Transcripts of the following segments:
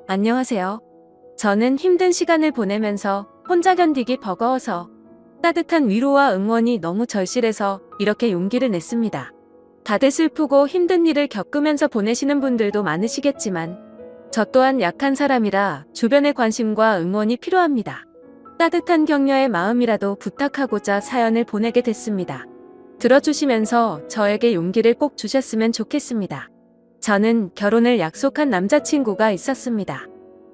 안녕하세요. 저는 힘든 시간을 보내면서 혼자 견디기 버거워서 따뜻한 위로와 응원이 너무 절실해서 이렇게 용기를 냈습니다. 다들 슬프고 힘든 일을 겪으면서 보내시는 분들도 많으시겠지만 저 또한 약한 사람이라 주변의 관심과 응원이 필요합니다. 따뜻한 격려의 마음이라도 부탁하고자 사연을 보내게 됐습니다. 들어주시면서 저에게 용기를 꼭 주셨으면 좋겠습니다. 저는 결혼을 약속한 남자친구가 있었습니다.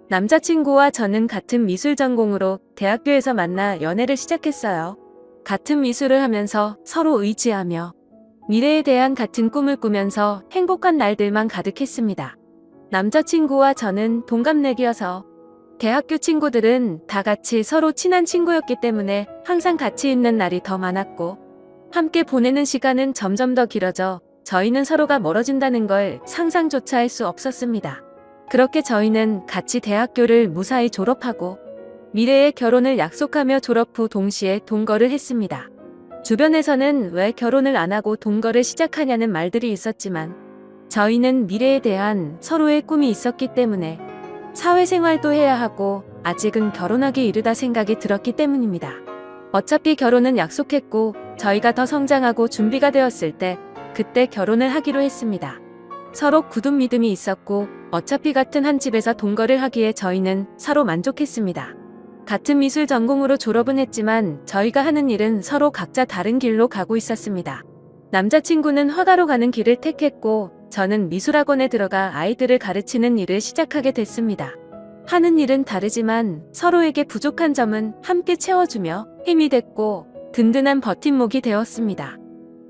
남자친구와 저는 같은 미술 전공으로 대학교에서 만나 연애를 시작했어요. 같은 미술을 하면서 서로 의지하며 미래에 대한 같은 꿈을 꾸면서 행복한 날들만 가득했습니다. 남자친구와 저는 동갑내기여서 대학교 친구들은 다 같이 서로 친한 친구였기 때문에 항상 같이 있는 날이 더 많았고 함께 보내는 시간은 점점 더 길어져 저희는 서로가 멀어진다는 걸 상상조차 할 수 없었습니다. 그렇게 저희는 같이 대학교를 무사히 졸업하고 미래의 결혼을 약속하며 졸업 후 동시에 동거를 했습니다. 주변에서는 왜 결혼을 안 하고 동거를 시작하냐는 말들이 있었지만 저희는 미래에 대한 서로의 꿈이 있었기 때문에 사회생활도 해야 하고 아직은 결혼하기 이르다 생각이 들었기 때문입니다. 어차피 결혼은 약속했고 저희가 더 성장하고 준비가 되었을 때 그때 결혼을 하기로 했습니다. 서로 굳은 믿음이 있었고 어차피 같은 한 집에서 동거를 하기에 저희는 서로 만족했습니다. 같은 미술 전공으로 졸업은 했지만 저희가 하는 일은 서로 각자 다른 길로 가고 있었습니다. 남자친구는 화가로 가는 길을 택했고 저는 미술학원에 들어가 아이들을 가르치는 일을 시작하게 됐습니다. 하는 일은 다르지만 서로에게 부족한 점은 함께 채워주며 힘이 됐고 든든한 버팀목이 되었습니다.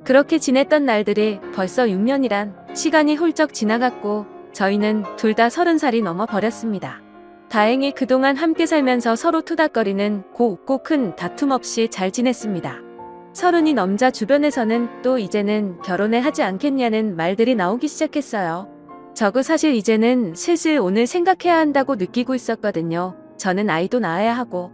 그렇게 지냈던 날들이 벌써 6년이란 시간이 훌쩍 지나갔고 저희는 둘 다 30살이 넘어 버렸습니다. 다행히 그동안 함께 살면서 서로 투닥거리는 웃고 큰 다툼 없이 잘 지냈습니다. 30이 넘자 주변에서는 또 이제는 결혼을 하지 않겠냐는 말들이 나오기 시작했어요. 저도 사실 이제는 슬슬 오늘 생각해야 한다고 느끼고 있었거든요. 저는 아이도 낳아야 하고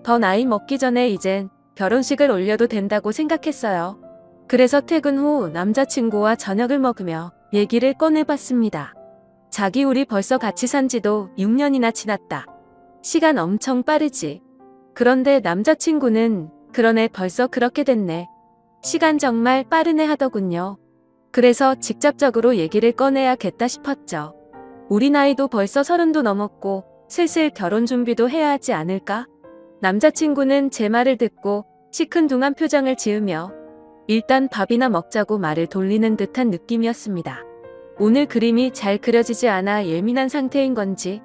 더 나이 먹기 전에 이젠 결혼식을 올려도 된다고 생각했어요. 그래서 퇴근 후 남자친구와 저녁을 먹으며 얘기를 꺼내봤습니다. 자기 우리 벌써 같이 산 지도 6년이나 지났다. 시간 엄청 빠르지. 그런데 남자친구는 그러네 벌써 그렇게 됐네. 시간 정말 빠르네 하더군요. 그래서 직접적으로 얘기를 꺼내야겠다 싶었죠. 우리 나이도 벌써 30도 넘었고 슬슬 결혼 준비도 해야 하지 않을까? 남자친구는 제 말을 듣고 시큰둥한 표정을 지으며 일단 밥이나 먹자고 말을 돌리는 듯한 느낌이었습니다. 오늘 그림이 잘 그려지지 않아 예민한 상태인 건지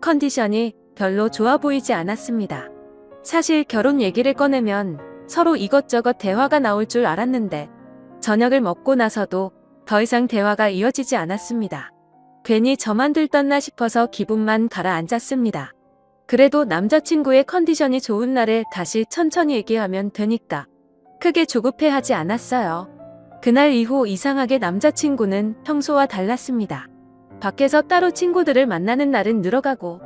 컨디션이 별로 좋아 보이지 않았습니다. 사실 결혼 얘기를 꺼내면 서로 이것저것 대화가 나올 줄 알았는데 저녁을 먹고 나서도 더 이상 대화가 이어지지 않았습니다. 괜히 저만 들떴나 싶어서 기분만 가라앉았습니다. 그래도 남자친구의 컨디션이 좋은 날에 다시 천천히 얘기하면 되니까 크게 조급해하지 않았어요. 그날 이후 이상하게 남자친구는 평소와 달랐습니다. 밖에서 따로 친구들을 만나는 날은 늘어가고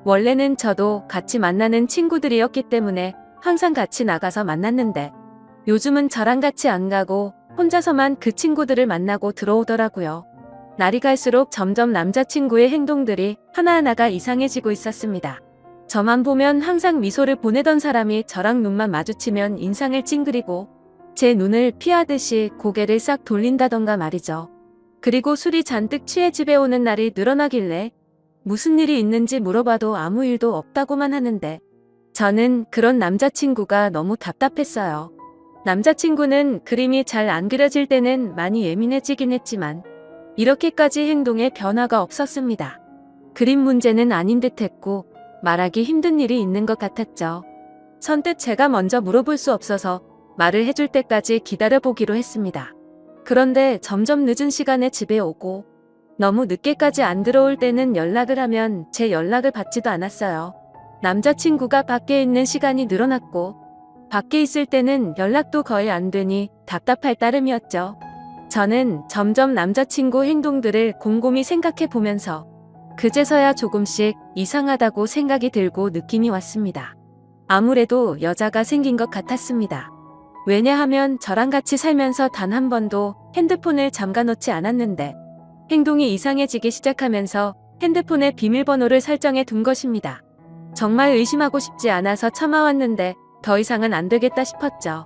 원래는 저도 같이 만나는 친구들이었기 때문에 항상 같이 나가서 만났는데 요즘은 저랑 같이 안 가고 혼자서만 그 친구들을 만나고 들어오더라고요. 날이 갈수록 점점 남자친구의 행동들이 하나하나가 이상해지고 있었습니다. 저만 보면 항상 미소를 보내던 사람이 저랑 눈만 마주치면 인상을 찡그리고 제 눈을 피하듯이 고개를 싹 돌린다던가 말이죠. 그리고 술이 잔뜩 취해 집에 오는 날이 늘어나길래 무슨 일이 있는지 물어봐도 아무 일도 없다고만 하는데 저는 그런 남자친구가 너무 답답했어요. 남자친구는 그림이 잘 안 그려질 때는 많이 예민해지긴 했지만 이렇게까지 행동에 변화가 없었습니다. 그림 문제는 아닌 듯했고 말하기 힘든 일이 있는 것 같았죠. 선뜻 제가 먼저 물어볼 수 없어서 말을 해줄 때까지 기다려보기로 했습니다. 그런데 점점 늦은 시간에 집에 오고 너무 늦게까지 안 들어올 때는 연락을 하면 제 연락을 받지도 않았어요. 남자친구가 밖에 있는 시간이 늘어났고 밖에 있을 때는 연락도 거의 안 되니 답답할 따름이었죠. 저는 점점 남자친구 행동들을 곰곰이 생각해 보면서 그제서야 조금씩 이상하다고 생각이 들고 느낌이 왔습니다. 아무래도 여자가 생긴 것 같았습니다. 왜냐하면 저랑 같이 살면서 단 한 번도 핸드폰을 잠가놓지 않았는데 행동이 이상해지기 시작하면서 핸드폰에 비밀번호를 설정해 둔 것입니다. 정말 의심하고 싶지 않아서 참아왔는데 더 이상은 안 되겠다 싶었죠.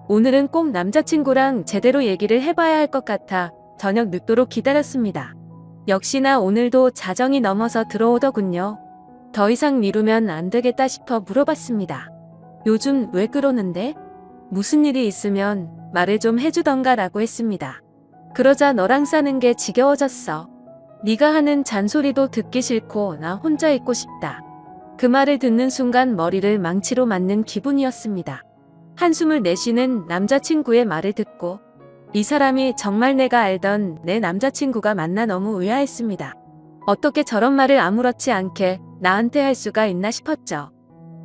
오늘은 꼭 남자친구랑 제대로 얘기를 해봐야 할 것 같아 저녁 늦도록 기다렸습니다. 역시나 오늘도 자정이 넘어서 들어오더군요. 더 이상 미루면 안 되겠다 싶어 물어봤습니다. 요즘 왜 그러는데? 무슨 일이 있으면 말을 좀 해주던가 라고 했습니다. 그러자 너랑 사는 게 지겨워졌어. 네가 하는 잔소리도 듣기 싫고 나 혼자 있고 싶다. 그 말을 듣는 순간 머리를 망치로 맞는 기분이었습니다. 한숨을 내쉬는 남자친구의 말을 듣고 이 사람이 정말 내가 알던 내 남자친구가 맞나 너무 의아했습니다. 어떻게 저런 말을 아무렇지 않게 나한테 할 수가 있나 싶었죠.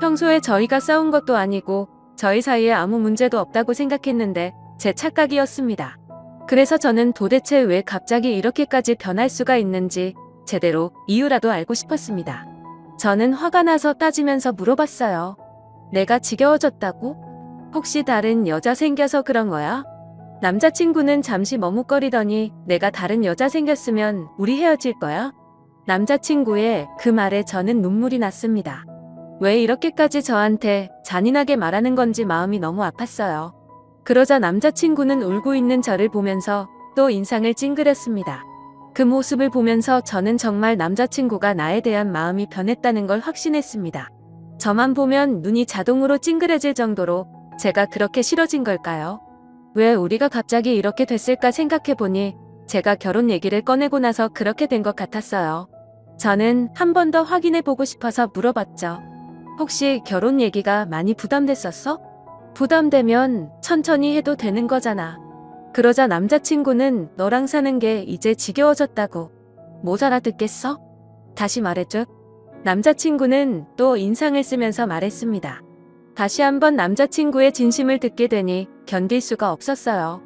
평소에 저희가 싸운 것도 아니고 저희 사이에 아무 문제도 없다고 생각했는데 제 착각이었습니다. 그래서 저는 도대체 왜 갑자기 이렇게까지 변할 수가 있는지 제대로 이유라도 알고 싶었습니다. 저는 화가 나서 따지면서 물어봤어요. 내가 지겨워졌다고? 혹시 다른 여자 생겨서 그런 거야? 남자친구는 잠시 머뭇거리더니 내가 다른 여자 생겼으면 우리 헤어질 거야? 남자친구의 그 말에 저는 눈물이 났습니다. 왜 이렇게까지 저한테 잔인하게 말하는 건지 마음이 너무 아팠어요. 그러자 남자친구는 울고 있는 저를 보면서 또 인상을 찡그렸습니다. 그 모습을 보면서 저는 정말 남자친구가 나에 대한 마음이 변했다는 걸 확신했습니다. 저만 보면 눈이 자동으로 찡그려질 정도로 제가 그렇게 싫어진 걸까요? 왜 우리가 갑자기 이렇게 됐을까 생각해보니 제가 결혼 얘기를 꺼내고 나서 그렇게 된 것 같았어요. 저는 한 번 더 확인해보고 싶어서 물어봤죠. 혹시 결혼 얘기가 많이 부담됐었어? 부담되면 천천히 해도 되는 거잖아. 그러자 남자친구는 너랑 사는 게 이제 지겨워졌다고. 못 알아듣겠어? 다시 말해줘. 남자친구는 또 인상을 쓰면서 말했습니다. 다시 한번 남자친구의 진심을 듣게 되니 견딜 수가 없었어요.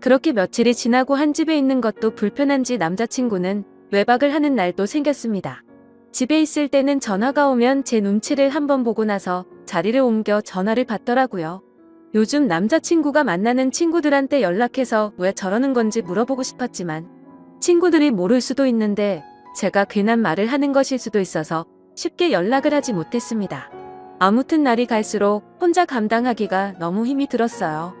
그렇게 며칠이 지나고 한 집에 있는 것도 불편한지 남자친구는 외박을 하는 날도 생겼습니다. 집에 있을 때는 전화가 오면 제 눈치를 한번 보고 나서 자리를 옮겨 전화를 받더라고요. 요즘 남자친구가 만나는 친구들한테 연락해서 왜 저러는 건지 물어보고 싶었지만 친구들이 모를 수도 있는데 제가 괜한 말을 하는 것일 수도 있어서 쉽게 연락을 하지 못했습니다. 아무튼 날이 갈수록 혼자 감당하기가 너무 힘이 들었어요.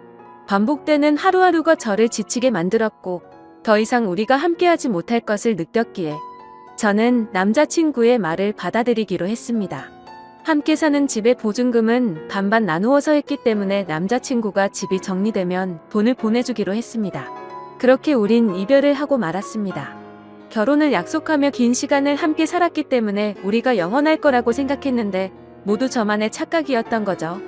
반복되는 하루하루가 저를 지치게 만들었고 더 이상 우리가 함께하지 못할 것을 느꼈기에 저는 남자친구의 말을 받아들이기로 했습니다. 함께 사는 집의 보증금은 반반 나누어서 했기 때문에 남자친구가 집이 정리되면 돈을 보내주기로 했습니다. 그렇게 우린 이별을 하고 말았습니다. 결혼을 약속하며 긴 시간을 함께 살았기 때문에 우리가 영원할 거라고 생각했는데 모두 저만의 착각이었던 거죠.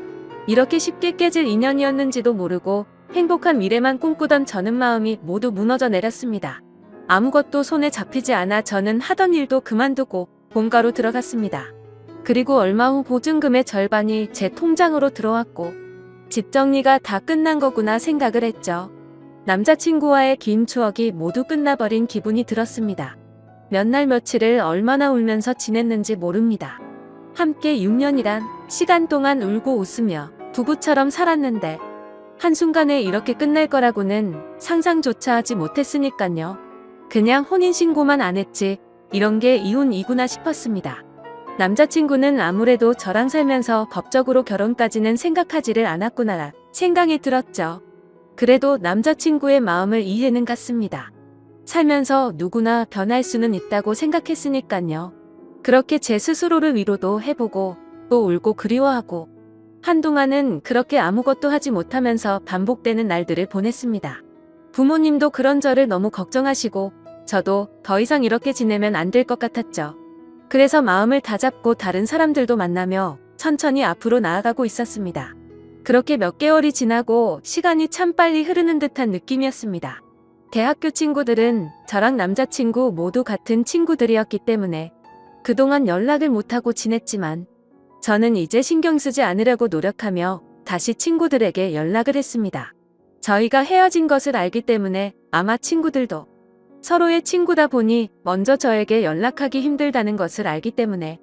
이렇게 쉽게 깨질 인연이었는지도 모르고 행복한 미래만 꿈꾸던 저는 마음이 모두 무너져 내렸습니다. 아무것도 손에 잡히지 않아 저는 하던 일도 그만두고 본가로 들어갔습니다. 그리고 얼마 후 보증금의 절반이 제 통장으로 들어왔고 집 정리가 다 끝난 거구나 생각을 했죠. 남자친구와의 긴 추억이 모두 끝나버린 기분이 들었습니다. 몇 날 며칠을 얼마나 울면서 지냈는지 모릅니다. 함께 6년이란 시간 동안 울고 웃으며 부부처럼 살았는데 한순간에 이렇게 끝날 거라고는 상상조차 하지 못했으니깐요. 그냥 혼인신고만 안 했지 이런 게 이혼이구나 싶었습니다. 남자친구는 아무래도 저랑 살면서 법적으로 결혼까지는 생각하지를 않았구나 생각이 들었죠. 그래도 남자친구의 마음을 이해는 갔습니다. 살면서 누구나 변할 수는 있다고 생각했으니깐요. 그렇게 제 스스로를 위로도 해보고 또 울고 그리워하고 한동안은 그렇게 아무것도 하지 못하면서 반복되는 날들을 보냈습니다. 부모님도 그런 저를 너무 걱정하시고 저도 더 이상 이렇게 지내면 안 될 것 같았죠. 그래서 마음을 다잡고 다른 사람들도 만나며 천천히 앞으로 나아가고 있었습니다. 그렇게 몇 개월이 지나고 시간이 참 빨리 흐르는 듯한 느낌이었습니다. 대학교 친구들은 저랑 남자친구 모두 같은 친구들이었기 때문에 그동안 연락을 못하고 지냈지만 저는 이제 신경 쓰지 않으려고 노력하며 다시 친구들에게 연락을 했습니다. 저희가 헤어진 것을 알기 때문에 아마 친구들도 서로의 친구다 보니 먼저 저에게 연락하기 힘들다는 것을 알기 때문에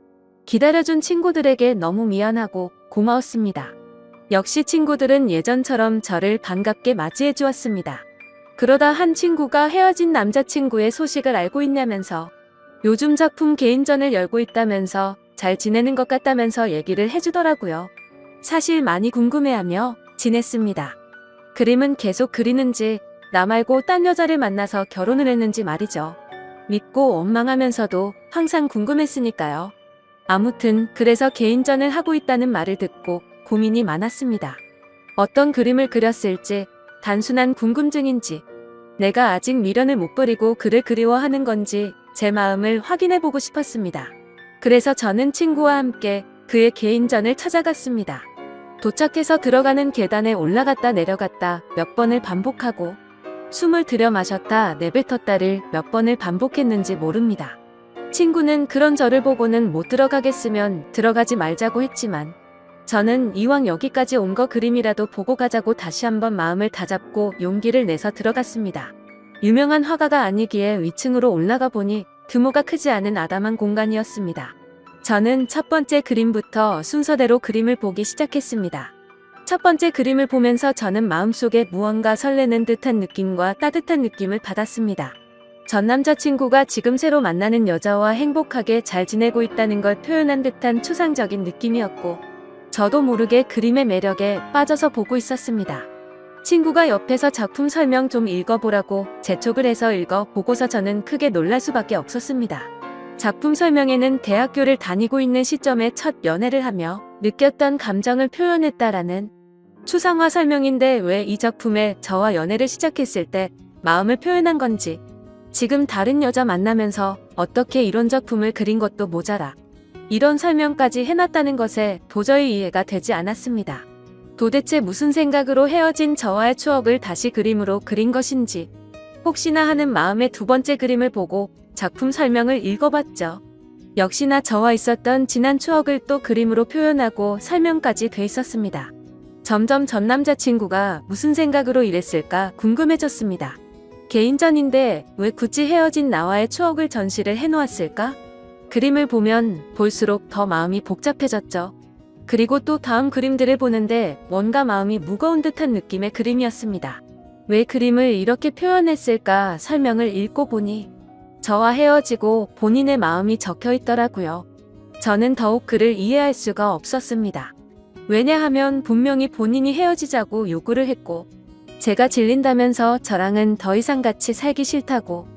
기다려준 친구들에게 너무 미안하고 고마웠습니다. 역시 친구들은 예전처럼 저를 반갑게 맞이해 주었습니다. 그러다 한 친구가 헤어진 남자친구의 소식을 알고 있냐면서 요즘 작품 개인전을 열고 있다면서 잘 지내는 것 같다면서 얘기를 해주더라고요. 사실 많이 궁금해하며 지냈습니다. 그림은 계속 그리는지 나 말고 딴 여자를 만나서 결혼을 했는지 말이죠. 믿고 원망하면서도 항상 궁금했으니까요. 아무튼 그래서 개인전을 하고 있다는 말을 듣고 고민이 많았습니다. 어떤 그림을 그렸을지, 단순한 궁금증인지, 내가 아직 미련을 못 버리고 그를 그리워하는 건지 제 마음을 확인해보고 싶었습니다. 그래서 저는 친구와 함께 그의 개인전을 찾아갔습니다. 도착해서 들어가는 계단에 올라갔다 내려갔다 몇 번을 반복하고 숨을 들여 마셨다 내뱉었다를 몇 번을 반복했는지 모릅니다. 친구는 그런 저를 보고는 못 들어가겠으면 들어가지 말자고 했지만 저는 이왕 여기까지 온 거 그림이라도 보고 가자고 다시 한번 마음을 다잡고 용기를 내서 들어갔습니다. 유명한 화가가 아니기에 위층으로 올라가 보니 규모가 크지 않은 아담한 공간이었습니다. 저는 첫 번째 그림부터 순서대로 그림을 보기 시작했습니다. 첫 번째 그림을 보면서 저는 마음속에 무언가 설레는 듯한 느낌과 따뜻한 느낌을 받았습니다. 전 남자친구가 지금 새로 만나는 여자와 행복하게 잘 지내고 있다는 걸 표현한 듯한 추상적인 느낌이었고 저도 모르게 그림의 매력에 빠져서 보고 있었습니다. 친구가 옆에서 작품 설명 좀 읽어보라고 재촉을 해서 읽어보고서 저는 크게 놀랄 수밖에 없었습니다. 작품 설명에는 대학교를 다니고 있는 시점에 첫 연애를 하며 느꼈던 감정을 표현했다라는 추상화 설명인데 왜 이 작품에 저와 연애를 시작했을 때 마음을 표현한 건지, 지금 다른 여자 만나면서 어떻게 이런 작품을 그린 것도 모자라 이런 설명까지 해놨다는 것에 도저히 이해가 되지 않았습니다. 도대체 무슨 생각으로 헤어진 저와의 추억을 다시 그림으로 그린 것인지 혹시나 하는 마음에 두 번째 그림을 보고 작품 설명을 읽어봤죠. 역시나 저와 있었던 지난 추억을 또 그림으로 표현하고 설명까지 돼 있었습니다. 점점 전 남자친구가 무슨 생각으로 이랬을까 궁금해졌습니다. 개인전인데 왜 굳이 헤어진 나와의 추억을 전시를 해놓았을까? 그림을 보면 볼수록 더 마음이 복잡해졌죠. 그리고 또 다음 그림들을 보는데 뭔가 마음이 무거운 듯한 느낌의 그림이었습니다. 왜 그림을 이렇게 표현했을까 설명을 읽고 보니 저와 헤어지고 본인의 마음이 적혀 있더라고요. 저는 더욱 그를 이해할 수가 없었습니다. 왜냐하면 분명히 본인이 헤어지자고 요구를 했고 제가 질린다면서 저랑은 더 이상 같이 살기 싫다고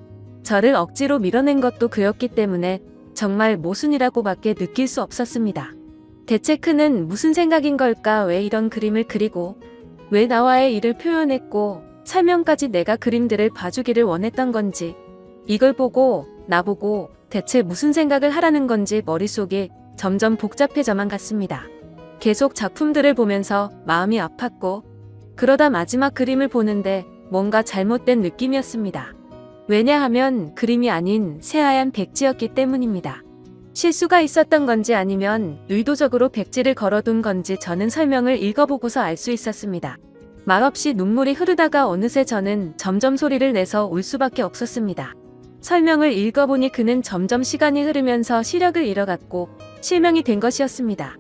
저를 억지로 밀어낸 것도 그였기 때문에 정말 모순이라고밖에 느낄 수 없었습니다. 대체 그는 무슨 생각인 걸까? 왜 이런 그림을 그리고 왜 나와의 일을 표현했고 설명까지 내가 그림들을 봐주기를 원했던 건지, 이걸 보고 나보고 대체 무슨 생각을 하라는 건지 머릿속이 점점 복잡해져만 갔습니다. 계속 작품들을 보면서 마음이 아팠고 그러다 마지막 그림을 보는데 뭔가 잘못된 느낌이었습니다. 왜냐하면 그림이 아닌 새하얀 백지였기 때문입니다. 실수가 있었던 건지 아니면 의도적으로 백지를 걸어둔 건지 저는 설명을 읽어보고서 알 수 있었습니다. 말없이 눈물이 흐르다가 어느새 저는 점점 소리를 내서 울 수밖에 없었습니다. 설명을 읽어보니 그는 점점 시간이 흐르면서 시력을 잃어갔고 실명이 된 것이었습니다.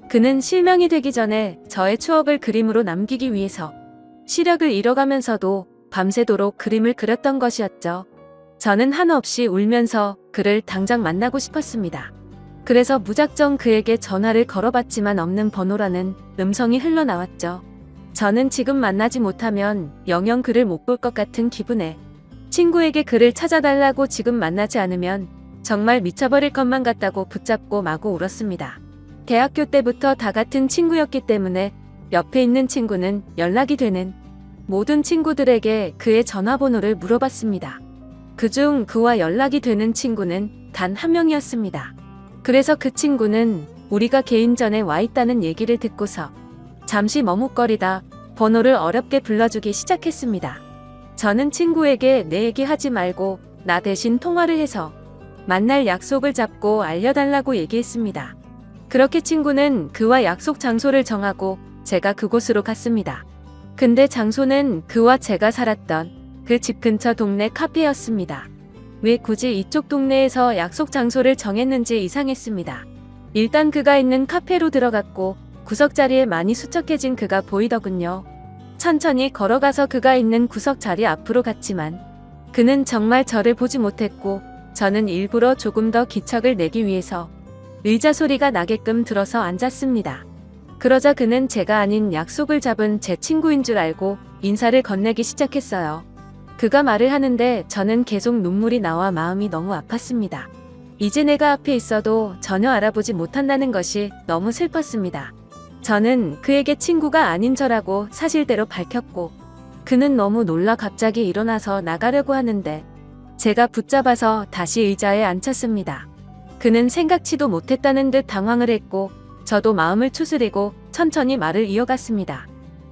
그는 실명이 되기 전에 저의 추억을 그림으로 남기기 위해서 시력을 잃어가면서도 밤새도록 그림을 그렸던 것이었죠. 저는 한없이 울면서 그를 당장 만나고 싶었습니다. 그래서 무작정 그에게 전화를 걸어봤지만 없는 번호라는 음성이 흘러나왔죠. 저는 지금 만나지 못하면 영영 그를 못 볼 것 같은 기분에 친구에게 그를 찾아달라고 지금 만나지 않으면 정말 미쳐버릴 것만 같다고 붙잡고 마구 울었습니다. 대학교 때부터 다 같은 친구였기 때문에 옆에 있는 친구는 연락이 되는 모든 친구들에게 그의 전화번호를 물어봤습니다. 그중 그와 연락이 되는 친구는 단 한 명이었습니다. 그래서 그 친구는 우리가 개인전에 와 있다는 얘기를 듣고서 잠시 머뭇거리다 번호를 어렵게 불러주기 시작했습니다. 저는 친구에게 내 얘기 하지 말고 나 대신 통화를 해서 만날 약속을 잡고 알려달라고 얘기했습니다. 그렇게 친구는 그와 약속 장소를 정하고 제가 그곳으로 갔습니다. 근데 장소는 그와 제가 살았던 그 집 근처 동네 카페였습니다. 왜 굳이 이쪽 동네에서 약속 장소를 정했는지 이상했습니다. 일단 그가 있는 카페로 들어갔고 구석자리에 많이 수척해진 그가 보이더군요. 천천히 걸어가서 그가 있는 구석자리 앞으로 갔지만 그는 정말 저를 보지 못했고 저는 일부러 조금 더 기척을 내기 위해서 의자 소리가 나게끔 들어서 앉았습니다. 그러자 그는 제가 아닌 약속을 잡은 제 친구인 줄 알고 인사를 건네기 시작했어요. 그가 말을 하는데 저는 계속 눈물이 나와 마음이 너무 아팠습니다. 이제 내가 앞에 있어도 전혀 알아보지 못한다는 것이 너무 슬펐습니다. 저는 그에게 친구가 아닌 저라고 사실대로 밝혔고 그는 너무 놀라 갑자기 일어나서 나가려고 하는데 제가 붙잡아서 다시 의자에 앉혔습니다. 그는 생각지도 못했다는 듯 당황을 했고 저도 마음을 추스리고 천천히 말을 이어갔습니다.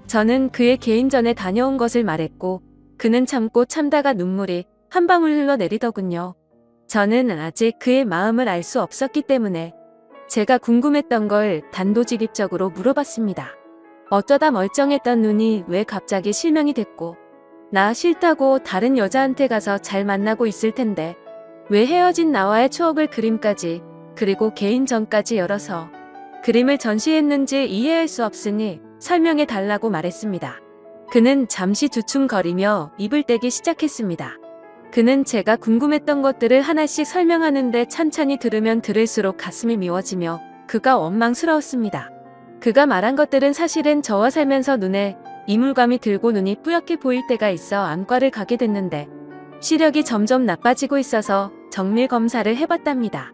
저는 그의 개인전에 다녀온 것을 말했고 그는 참고 참다가 눈물이 한 방울 흘러내리더군요. 저는 아직 그의 마음을 알 수 없었기 때문에 제가 궁금했던 걸 단도직입적으로 물어봤습니다. 어쩌다 멀쩡했던 눈이 왜 갑자기 실명이 됐고 나 싫다고 다른 여자한테 가서 잘 만나고 있을 텐데 왜 헤어진 나와의 추억을 그림까지 그리고 개인전까지 열어서 그림을 전시했는지 이해할 수 없으니 설명해 달라고 말했습니다. 그는 잠시 주춤거리며 입을 떼기 시작했습니다. 그는 제가 궁금했던 것들을 하나씩 설명하는데 천천히 들으면 들을수록 가슴이 미워지며 그가 원망스러웠습니다. 그가 말한 것들은 사실은 저와 살면서 눈에 이물감이 들고 눈이 뿌옇게 보일 때가 있어 안과를 가게 됐는데 시력이 점점 나빠지고 있어서 정밀 검사를 해봤답니다.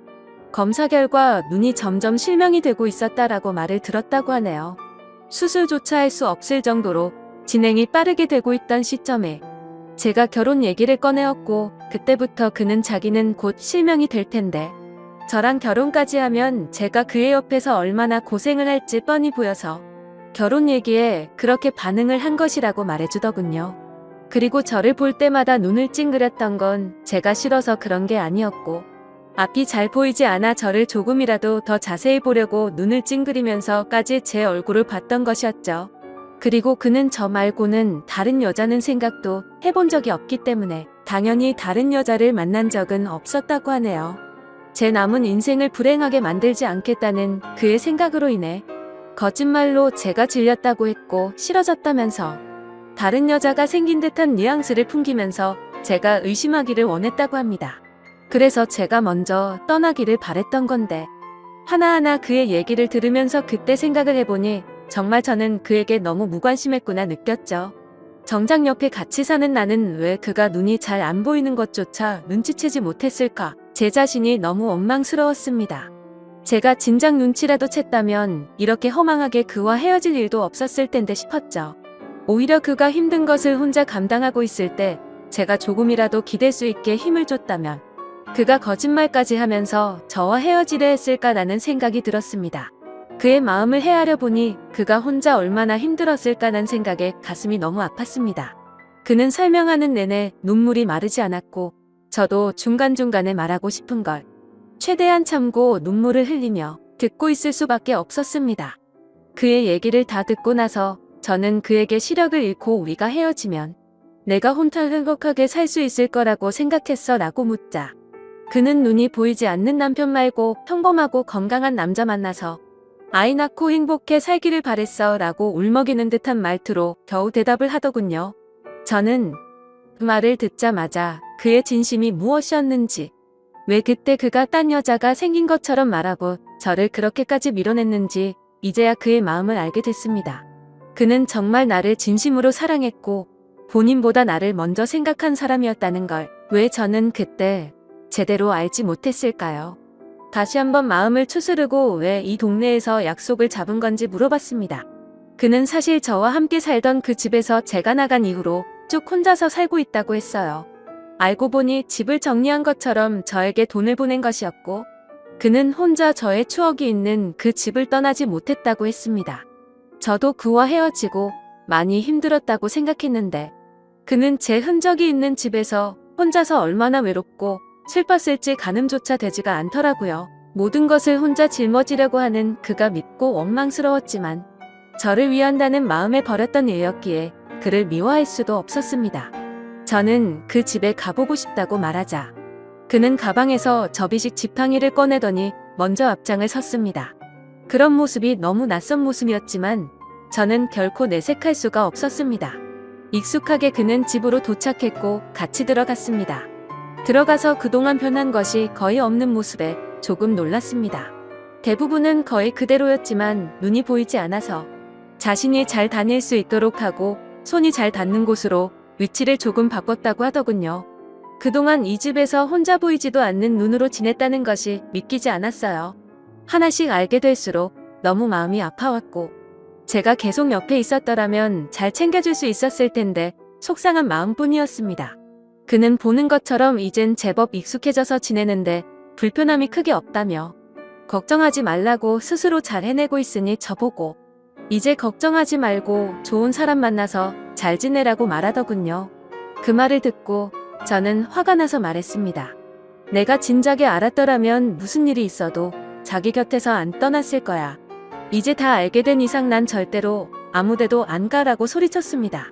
검사 결과 눈이 점점 실명이 되고 있었다라고 말을 들었다고 하네요. 수술조차 할 수 없을 정도로 진행이 빠르게 되고 있던 시점에 제가 결혼 얘기를 꺼내었고 그때부터 그는 자기는 곧 실명이 될 텐데 저랑 결혼까지 하면 제가 그의 옆에서 얼마나 고생을 할지 뻔히 보여서 결혼 얘기에 그렇게 반응을 한 것이라고 말해주더군요. 그리고 저를 볼 때마다 눈을 찡그렸던 건 제가 싫어서 그런 게 아니었고 앞이 잘 보이지 않아 저를 조금이라도 더 자세히 보려고 눈을 찡그리면서까지 제 얼굴을 봤던 것이었죠. 그리고 그는 저 말고는 다른 여자는 생각도 해본 적이 없기 때문에 당연히 다른 여자를 만난 적은 없었다고 하네요. 제 남은 인생을 불행하게 만들지 않겠다는 그의 생각으로 인해 거짓말로 제가 질렸다고 했고 싫어졌다면서 다른 여자가 생긴 듯한 뉘앙스를 풍기면서 제가 의심하기를 원했다고 합니다. 그래서 제가 먼저 떠나기를 바랬던 건데 하나하나 그의 얘기를 들으면서 그때 생각을 해보니 정말 저는 그에게 너무 무관심했구나 느꼈죠. 정작 옆에 같이 사는 나는 왜 그가 눈이 잘 안 보이는 것조차 눈치채지 못했을까? 제 자신이 너무 원망스러웠습니다. 제가 진작 눈치라도 챘다면 이렇게 허망하게 그와 헤어질 일도 없었을 텐데 싶었죠. 오히려 그가 힘든 것을 혼자 감당하고 있을 때 제가 조금이라도 기댈 수 있게 힘을 줬다면 그가 거짓말까지 하면서 저와 헤어지려 했을까라는 생각이 들었습니다. 그의 마음을 헤아려 보니 그가 혼자 얼마나 힘들었을까라는 생각에 가슴이 너무 아팠습니다. 그는 설명하는 내내 눈물이 마르지 않았고 저도 중간중간에 말하고 싶은 걸 최대한 참고 눈물을 흘리며 듣고 있을 수밖에 없었습니다. 그의 얘기를 다 듣고 나서 저는 그에게 시력을 잃고 우리가 헤어지면 내가 혼자 행복하게 살 수 있을 거라고 생각했어 라고 묻자 그는 눈이 보이지 않는 남편 말고 평범하고 건강한 남자 만나서 아이 낳고 행복해 살기를 바랬어 라고 울먹이는 듯한 말투로 겨우 대답을 하더군요. 저는 그 말을 듣자마자 그의 진심이 무엇이었는지 왜 그때 그가 딴 여자가 생긴 것처럼 말하고 저를 그렇게까지 밀어냈는지 이제야 그의 마음을 알게 됐습니다. 그는 정말 나를 진심으로 사랑했고 본인보다 나를 먼저 생각한 사람이었다는 걸 왜 저는 그때 제대로 알지 못했을까요? 다시 한번 마음을 추스르고 왜 이 동네에서 약속을 잡은 건지 물어봤습니다. 그는 사실 저와 함께 살던 그 집에서 제가 나간 이후로 쭉 혼자서 살고 있다고 했어요. 알고 보니 집을 정리한 것처럼 저에게 돈을 보낸 것이었고 그는 혼자 저의 추억이 있는 그 집을 떠나지 못했다고 했습니다. 저도 그와 헤어지고 많이 힘들었다고 생각했는데 그는 제 흔적이 있는 집에서 혼자서 얼마나 외롭고 슬펐을지 가늠조차 되지가 않더라고요. 모든 것을 혼자 짊어지려고 하는 그가 밉고 원망스러웠지만 저를 위한다는 마음에 버렸던 일이었기에 그를 미워할 수도 없었습니다. 저는 그 집에 가보고 싶다고 말하자 그는 가방에서 접이식 지팡이를 꺼내더니 먼저 앞장을 섰습니다. 그런 모습이 너무 낯선 모습이었지만 저는 결코 내색할 수가 없었습니다. 익숙하게 그는 집으로 도착했고 같이 들어갔습니다. 들어가서 그동안 변한 것이 거의 없는 모습에 조금 놀랐습니다. 대부분은 거의 그대로였지만 눈이 보이지 않아서 자신이 잘 다닐 수 있도록 하고 손이 잘 닿는 곳으로 위치를 조금 바꿨다고 하더군요. 그동안 이 집에서 혼자 보이지도 않는 눈으로 지냈다는 것이 믿기지 않았어요. 하나씩 알게 될수록 너무 마음이 아파왔고 제가 계속 옆에 있었더라면 잘 챙겨줄 수 있었을 텐데 속상한 마음뿐이었습니다. 그는 보는 것처럼 이젠 제법 익숙해져서 지내는데 불편함이 크게 없다며 걱정하지 말라고 스스로 잘 해내고 있으니 저보고 이제 걱정하지 말고 좋은 사람 만나서 잘 지내라고 말하더군요. 그 말을 듣고 저는 화가 나서 말했습니다. 내가 진작에 알았더라면 무슨 일이 있어도 자기 곁에서 안 떠났을 거야. 이제 다 알게 된 이상 난 절대로 아무데도 안 가라고 소리쳤습니다.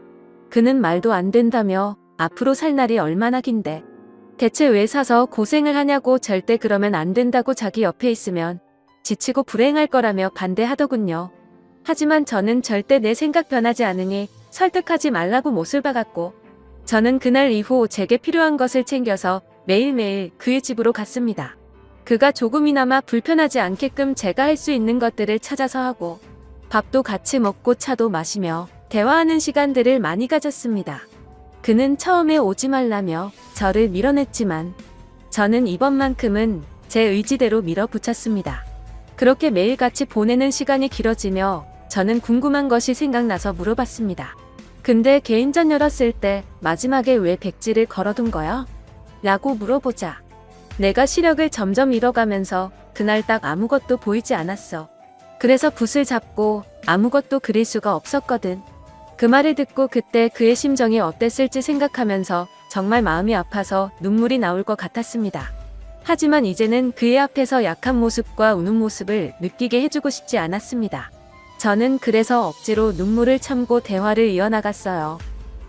그는 말도 안 된다며 앞으로 살 날이 얼마나 긴데 대체 왜 사서 고생을 하냐고 절대 그러면 안 된다고 자기 옆에 있으면 지치고 불행할 거라며 반대하더군요. 하지만 저는 절대 내 생각 변하지 않으니 설득하지 말라고 못을 박았고 저는 그날 이후 제게 필요한 것을 챙겨서 매일매일 그의 집으로 갔습니다. 그가 조금이나마 불편하지 않게끔 제가 할 수 있는 것들을 찾아서 하고 밥도 같이 먹고 차도 마시며 대화하는 시간들을 많이 가졌습니다. 그는 처음에 오지 말라며 저를 밀어냈지만 저는 이번만큼은 제 의지대로 밀어붙였습니다. 그렇게 매일 같이 보내는 시간이 길어지며 저는 궁금한 것이 생각나서 물어봤습니다. 근데 개인전 열었을 때 마지막에 왜 백지를 걸어둔 거야? 라고 물어보자 내가 시력을 점점 잃어가면서 그날 딱 아무것도 보이지 않았어. 그래서 붓을 잡고 아무것도 그릴 수가 없었거든. 그 말을 듣고 그때 그의 심정이 어땠을지 생각하면서 정말 마음이 아파서 눈물이 나올 것 같았습니다. 하지만 이제는 그의 앞에서 약한 모습과 우는 모습을 느끼게 해주고 싶지 않았습니다. 저는 그래서 억지로 눈물을 참고 대화를 이어나갔어요.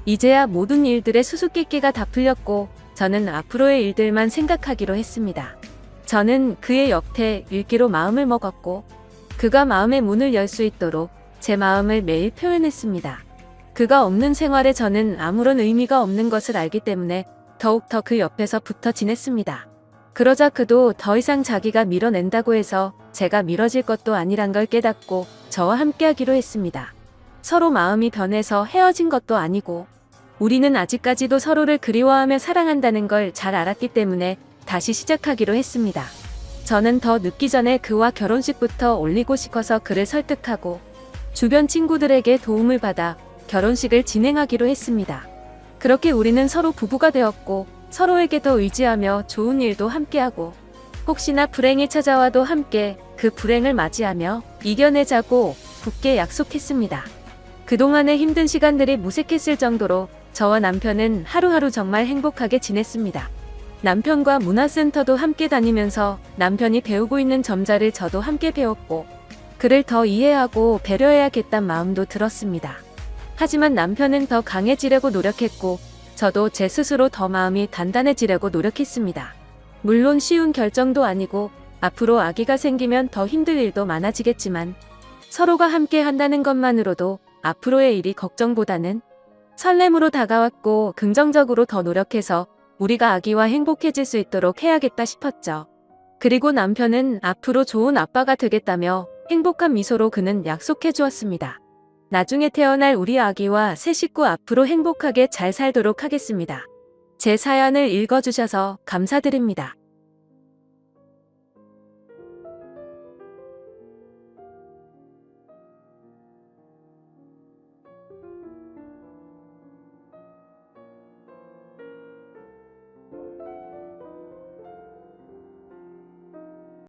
이제야 모든 일들의 수수께끼가 다 풀렸고 저는 앞으로의 일들만 생각하기로 했습니다. 저는 그의 역태 읽기로 마음을 먹었고 그가 마음의 문을 열 수 있도록 제 마음을 매일 표현했습니다. 그가 없는 생활에 저는 아무런 의미가 없는 것을 알기 때문에 더욱더 그 옆에서 붙어 지냈습니다. 그러자 그도 더 이상 자기가 밀어낸다고 해서 제가 밀어질 것도 아니란 걸 깨닫고 저와 함께하기로 했습니다. 서로 마음이 변해서 헤어진 것도 아니고 우리는 아직까지도 서로를 그리워하며 사랑한다는 걸 잘 알았기 때문에 다시 시작하기로 했습니다. 저는 더 늦기 전에 그와 결혼식부터 올리고 싶어서 그를 설득하고 주변 친구들에게 도움을 받아 결혼식을 진행하기로 했습니다. 그렇게 우리는 서로 부부가 되었고 서로에게 더 의지하며 좋은 일도 함께하고 혹시나 불행이 찾아와도 함께 그 불행을 맞이하며 이겨내자고 굳게 약속했습니다. 그동안의 힘든 시간들이 무색했을 정도로 저와 남편은 하루하루 정말 행복하게 지냈습니다. 남편과 문화센터도 함께 다니면서 남편이 배우고 있는 점자를 저도 함께 배웠고 그를 더 이해하고 배려해야겠다는 마음도 들었습니다. 하지만 남편은 더 강해지려고 노력했고 저도 제 스스로 더 마음이 단단해지려고 노력했습니다. 물론 쉬운 결정도 아니고 앞으로 아기가 생기면 더 힘들 일도 많아지겠지만 서로가 함께 한다는 것만으로도 앞으로의 일이 걱정보다는 설렘으로 다가왔고 긍정적으로 더 노력해서 우리가 아기와 행복해질 수 있도록 해야겠다 싶었죠. 그리고 남편은 앞으로 좋은 아빠가 되겠다며 행복한 미소로 그는 약속해 주었습니다. 나중에 태어날 우리 아기와 새 식구 앞으로 행복하게 잘 살도록 하겠습니다. 제 사연을 읽어주셔서 감사드립니다.